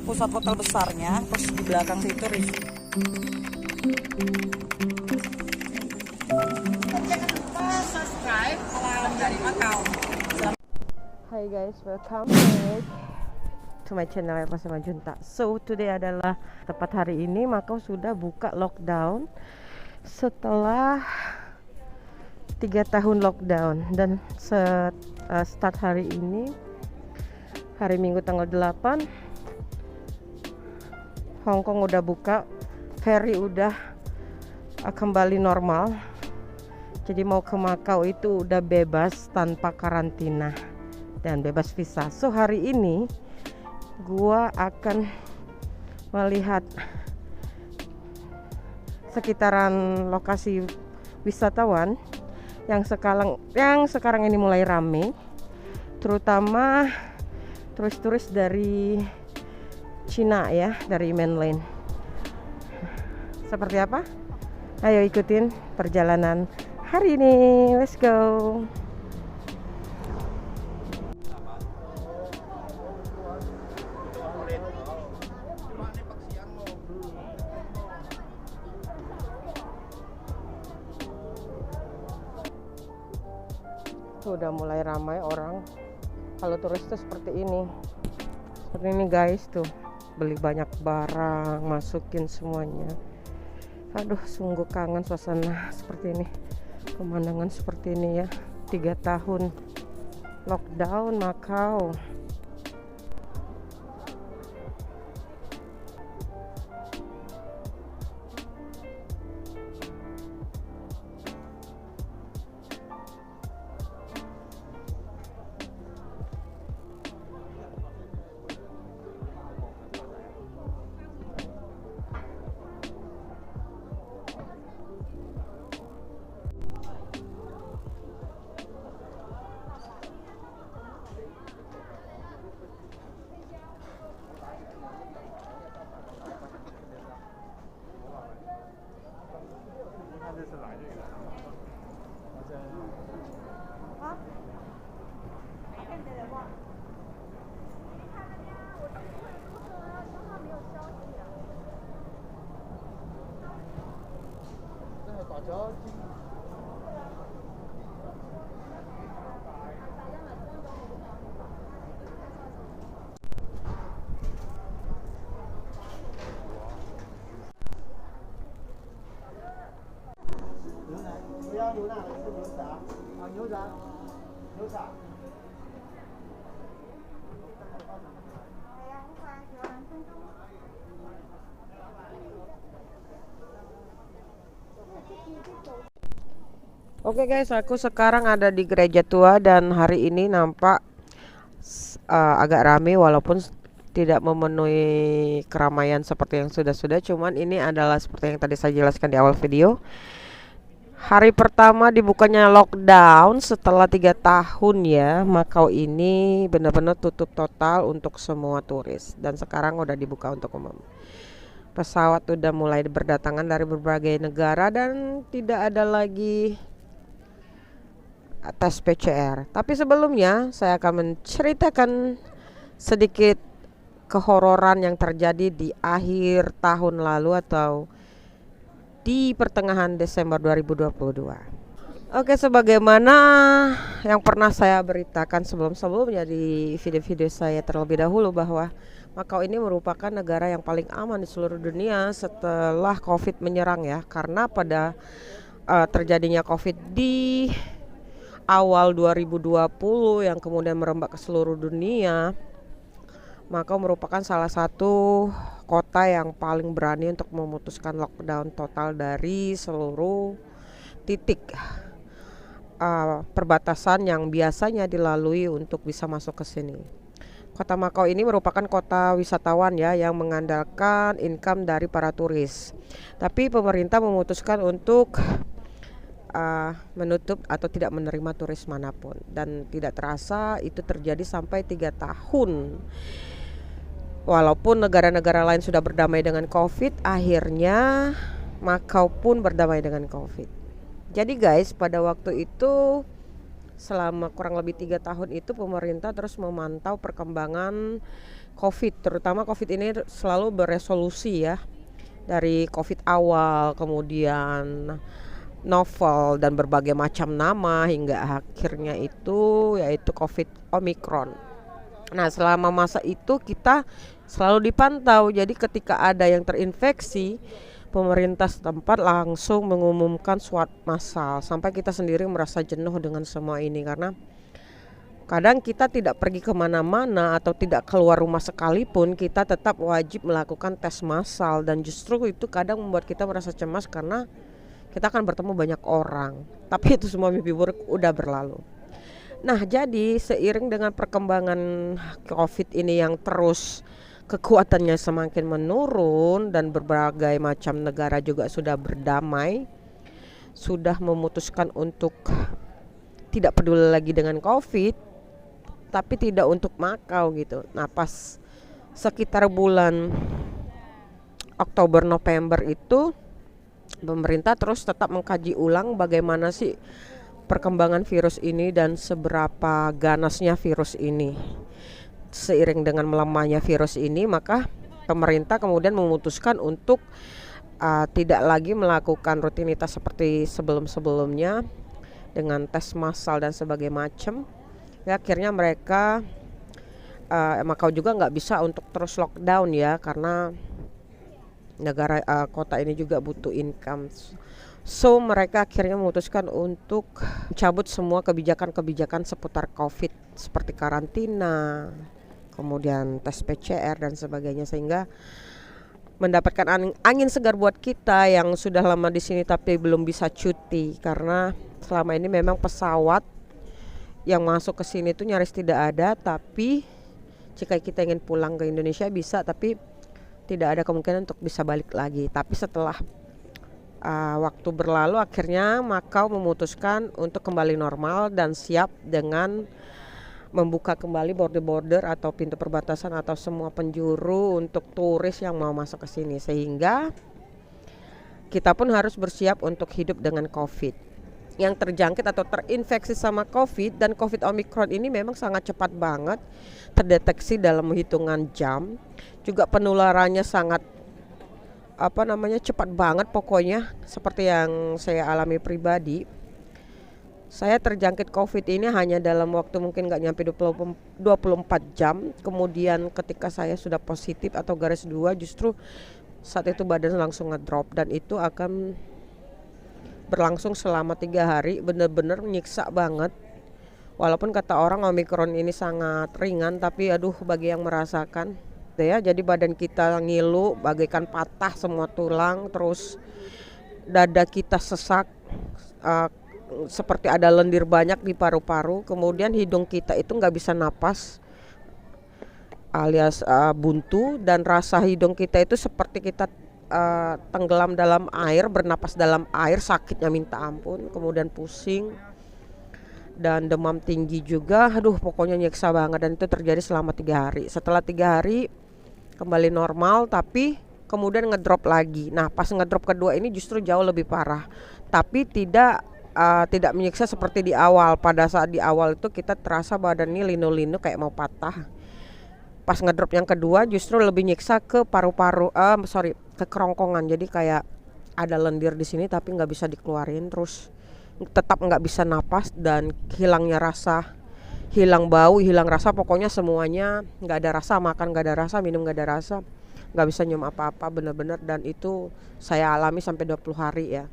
pusat hotel besarnya, terus di belakang situ resort. Jangan lupa subscribe Alam dari Macau. Hi guys, welcome back to my channel Pasama Junta. So today adalah tepat hari ini Macau sudah buka lockdown setelah 3 tahun lockdown, dan start hari ini hari Minggu tanggal 8 Hong Kong udah buka, ferry udah kembali normal. Jadi mau ke Macau itu udah bebas tanpa karantina dan bebas visa. So hari ini gua akan melihat sekitaran lokasi wisatawan yang sekarang ini mulai rame, terutama turis-turis dari Cina ya, dari mainland. Seperti apa? Ayo ikutin perjalanan hari ini. Let's go. Udah mulai ramai orang. Kalau turis tuh seperti ini guys, tuh beli banyak barang, masukin semuanya. Aduh, sungguh kangen suasana seperti ini, pemandangan seperti ini ya. 3 tahun lockdown Macau. Oke guys, aku sekarang ada di gereja tua dan hari ini nampak agak rame walaupun tidak memenuhi keramaian seperti yang sudah-sudah. Cuman ini adalah seperti yang tadi saya jelaskan di awal video. Hari pertama dibukanya lockdown setelah 3 tahun ya. Macau ini benar-benar tutup total untuk semua turis, dan sekarang udah dibuka untuk umum. Pesawat udah mulai berdatangan dari berbagai negara dan tidak ada lagi tes PCR. Tapi sebelumnya saya akan menceritakan sedikit kehororan yang terjadi di akhir tahun lalu atau di pertengahan Desember 2022. Oke, sebagaimana yang pernah saya beritakan sebelum-sebelumnya di video-video saya terlebih dahulu, bahwa Macau ini merupakan negara yang paling aman di seluruh dunia setelah COVID menyerang ya. Karena pada terjadinya COVID di awal 2020 yang kemudian merembak ke seluruh dunia, Macau merupakan salah satu kota yang paling berani untuk memutuskan lockdown total dari seluruh titik perbatasan yang biasanya dilalui untuk bisa masuk ke sini. Kota Macau ini merupakan kota wisatawan ya, yang mengandalkan income dari para turis. Tapi pemerintah memutuskan untuk menutup atau tidak menerima turis manapun, dan tidak terasa itu terjadi sampai 3 tahun. Walaupun negara-negara lain sudah berdamai dengan COVID, akhirnya Macau pun berdamai dengan COVID. Jadi guys, pada waktu itu selama kurang lebih 3 tahun itu pemerintah terus memantau perkembangan COVID, terutama COVID ini selalu beresolusi ya, dari COVID awal, kemudian novel dan berbagai macam nama hingga akhirnya itu yaitu COVID Omicron. Nah, selama masa itu kita selalu dipantau. Jadi ketika ada yang terinfeksi, pemerintah setempat langsung mengumumkan swab massal. Sampai kita sendiri merasa jenuh dengan semua ini karena kadang kita tidak pergi kemana-mana atau tidak keluar rumah sekalipun, kita tetap wajib melakukan tes massal. Dan justru itu kadang membuat kita merasa cemas karena kita akan bertemu banyak orang. Tapi itu semua mimpi buruk udah berlalu. Nah, jadi seiring dengan perkembangan COVID ini yang terus kekuatannya semakin menurun dan berbagai macam negara juga sudah berdamai, sudah memutuskan untuk tidak peduli lagi dengan COVID, tapi tidak untuk Makau gitu. Nah, pas sekitar bulan Oktober November itu pemerintah terus tetap mengkaji ulang bagaimana sih perkembangan virus ini dan seberapa ganasnya virus ini. Seiring dengan melemahnya virus ini, maka pemerintah kemudian memutuskan untuk tidak lagi melakukan rutinitas seperti sebelum-sebelumnya dengan tes massal dan sebagainya macam. Ya, akhirnya mereka Makau juga nggak bisa untuk terus lockdown ya, karena negara kota ini juga butuh income. So mereka akhirnya memutuskan untuk mencabut semua kebijakan-kebijakan seputar COVID seperti karantina, kemudian tes PCR dan sebagainya, sehingga mendapatkan angin segar buat kita yang sudah lama di sini tapi belum bisa cuti, karena selama ini memang pesawat yang masuk ke sini itu nyaris tidak ada. Tapi jika kita ingin pulang ke Indonesia bisa, tapi tidak ada kemungkinan untuk bisa balik lagi. Tapi setelah waktu berlalu, akhirnya Makau memutuskan untuk kembali normal dan siap dengan membuka kembali border-border atau pintu perbatasan atau semua penjuru untuk turis yang mau masuk ke sini, sehingga kita pun harus bersiap untuk hidup dengan COVID. Yang terjangkit atau terinfeksi sama COVID dan COVID Omicron ini memang sangat cepat banget terdeteksi dalam hitungan jam. Juga penularannya sangat cepat banget pokoknya, seperti yang saya alami pribadi. Saya terjangkit COVID ini hanya dalam waktu mungkin gak nyampe 24 jam. Kemudian ketika saya sudah positif atau garis 2, justru saat itu badan langsung ngedrop, dan itu akan berlangsung selama 3 hari, benar-benar menyiksa banget. Walaupun kata orang Omicron ini sangat ringan, tapi aduh bagi yang merasakan ya, jadi badan kita ngilu bagaikan patah semua tulang, terus dada kita sesak seperti ada lendir banyak di paru-paru, kemudian hidung kita itu nggak bisa napas alias buntu, dan rasa hidung kita itu seperti kita tenggelam dalam air, bernapas dalam air, sakitnya minta ampun, kemudian pusing dan demam tinggi juga. Aduh pokoknya nyiksa banget, dan itu terjadi selama 3 hari. Setelah 3 hari kembali normal, tapi kemudian ngedrop lagi. Nah, pas ngedrop kedua ini justru jauh lebih parah, tapi tidak menyiksa seperti di awal. Pada saat di awal itu kita terasa badan ini linu-linu kayak mau patah. Pas ngedrop yang kedua justru lebih nyiksa ke paru-paru, ke kerongkongan. Jadi kayak ada lendir di sini tapi nggak bisa dikeluarin, terus tetap nggak bisa napas, dan hilangnya rasa, hilang bau, hilang rasa, pokoknya semuanya nggak ada rasa, makan nggak ada rasa, minum nggak ada rasa, nggak bisa nyium apa-apa, bener-bener. Dan itu saya alami sampai 20 hari ya.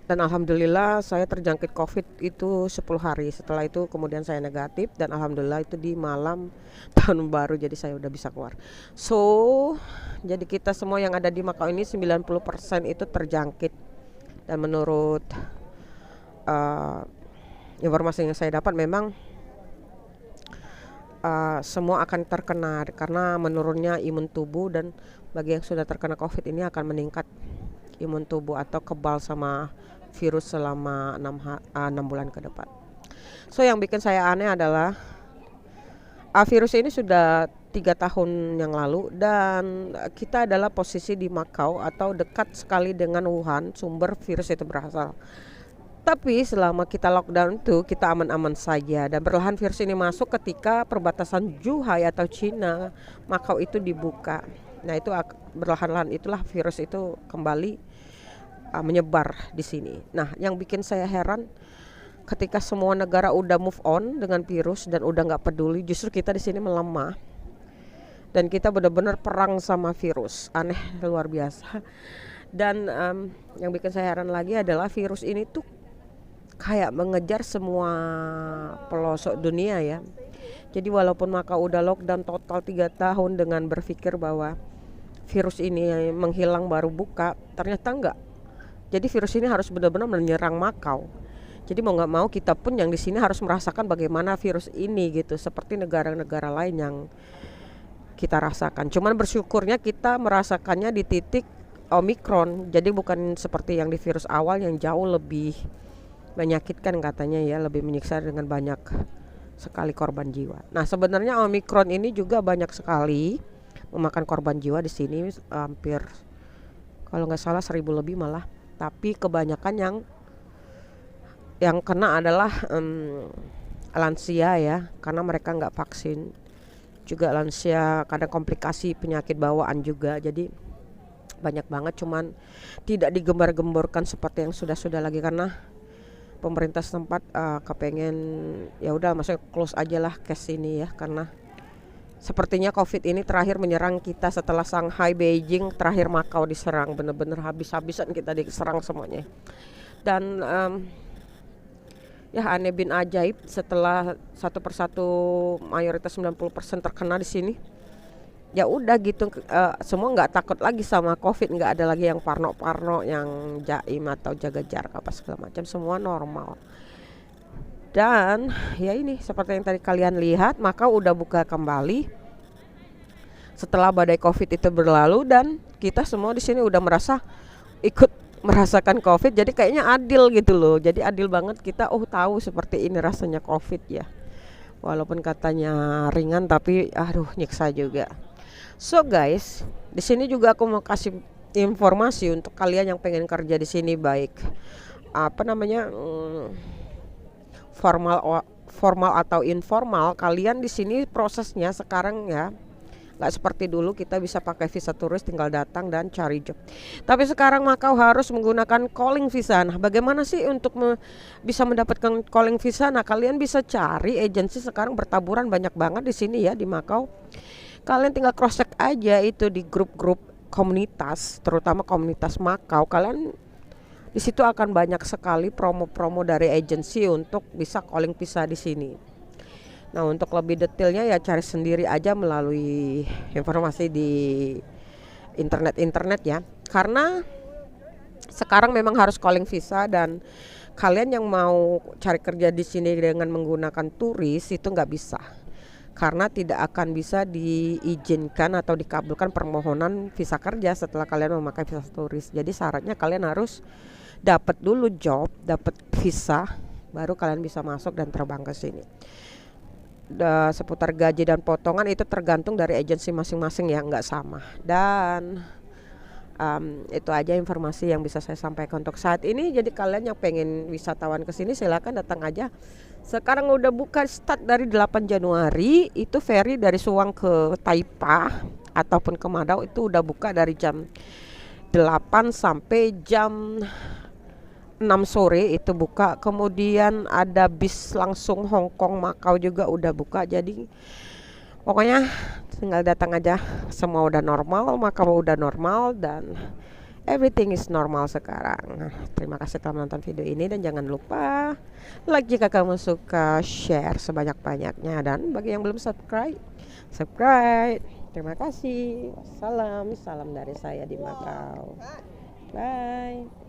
Dan alhamdulillah saya terjangkit COVID itu 10 hari. Setelah itu kemudian saya negatif, dan alhamdulillah itu di malam tahun baru, jadi saya udah bisa keluar. So jadi kita semua yang ada di Makau ini 90% itu terjangkit. Dan menurut informasi yang saya dapat, memang semua akan terkena karena menurunnya imun tubuh, dan bagi yang sudah terkena COVID ini akan meningkat imun tubuh atau kebal sama virus selama 6 bulan ke depan. So yang bikin saya aneh adalah virus ini sudah 3 tahun yang lalu, dan kita adalah posisi di Makau atau dekat sekali dengan Wuhan, sumber virus itu berasal. Tapi selama kita lockdown itu kita aman-aman saja, dan perlahan virus ini masuk ketika perbatasan Zhuhai atau Cina, Makau itu dibuka. Nah itu berlahan-lahan itulah virus itu kembali menyebar di sini. Nah yang bikin saya heran, ketika semua negara udah move on dengan virus dan udah nggak peduli, justru kita di sini melemah dan kita benar-benar perang sama virus. Aneh, luar biasa. Dan yang bikin saya heran lagi adalah virus ini tuh kayak mengejar semua pelosok dunia ya. Jadi walaupun Makau udah lockdown total 3 tahun dengan berpikir bahwa virus ini menghilang baru buka, ternyata enggak. Jadi virus ini harus benar-benar menyerang Makau. Jadi mau nggak mau kita pun yang di sini harus merasakan bagaimana virus ini gitu, seperti negara-negara lain yang kita rasakan. Cuman bersyukurnya kita merasakannya di titik Omikron. Jadi bukan seperti yang di virus awal yang jauh lebih menyakitkan katanya ya, lebih menyiksa dengan banyak sekali korban jiwa. Nah sebenarnya Omikron ini juga banyak sekali memakan korban jiwa di sini, hampir kalau nggak salah 1.000 lebih malah. Tapi kebanyakan yang kena adalah lansia ya, karena mereka nggak vaksin. Juga lansia kadang komplikasi penyakit bawaan juga. Jadi banyak banget, cuman tidak digembar-gemborkan seperti yang sudah lagi karena pemerintah setempat kepengen ya udah maksudnya close aja lah case ini ya, karena sepertinya COVID ini terakhir menyerang kita setelah Shanghai, Beijing, terakhir Makau diserang, bener-bener habis-habisan kita diserang semuanya. Dan ya aneh bin ajaib, setelah satu persatu mayoritas 90% terkena di sini, ya udah gitu, semua nggak takut lagi sama COVID, nggak ada lagi yang parno yang jaim atau jaga jarak apa segala macam, semua normal. Dan ya ini seperti yang tadi kalian lihat, maka udah buka kembali setelah badai COVID itu berlalu, dan kita semua di sini udah ikut merasakan COVID, jadi kayaknya adil gitu loh. Jadi adil banget, kita tahu seperti ini rasanya COVID ya, walaupun katanya ringan tapi aduh nyiksa juga. So guys, di sini juga aku mau kasih informasi untuk kalian yang pengen kerja di sini, baik formal atau informal. Kalian di sini prosesnya sekarang ya nggak seperti dulu kita bisa pakai visa turis tinggal datang dan cari job. Tapi sekarang Makau harus menggunakan calling visa. Nah, bagaimana sih untuk bisa mendapatkan calling visa? Nah, kalian bisa cari agensi, sekarang bertaburan banyak banget di sini ya di Makau. Kalian tinggal cross check aja itu di grup-grup komunitas, terutama komunitas Makau. Kalian di situ akan banyak sekali promo-promo dari agensi untuk bisa calling visa di sini. Nah, untuk lebih detailnya ya cari sendiri aja melalui informasi di internet ya. Karena sekarang memang harus calling visa, dan kalian yang mau cari kerja di sini dengan menggunakan turis itu nggak bisa. Karena tidak akan bisa diizinkan atau dikabulkan permohonan visa kerja setelah kalian memakai visa turis. Jadi syaratnya kalian harus dapat dulu job, dapat visa, baru kalian bisa masuk dan terbang ke sini. Seputar gaji dan potongan itu tergantung dari agensi masing-masing ya, nggak sama. Dan itu aja informasi yang bisa saya sampaikan untuk saat ini. Jadi kalian yang pengen wisatawan ke sini silakan datang aja. Sekarang udah buka start dari 8 Januari, itu ferry dari Suwang ke Taipa ataupun ke Madao itu udah buka dari jam 8 sampai jam 6 sore itu buka. Kemudian ada bis langsung Hong Kong Makau juga udah buka. Jadi pokoknya tinggal datang aja, semua udah normal, Makau udah normal, dan everything is normal sekarang. Terima kasih telah menonton video ini, dan jangan lupa like jika kamu suka, share sebanyak-banyaknya, dan bagi yang belum subscribe. Terima kasih. Wassalam, salam dari saya di Makau. Bye.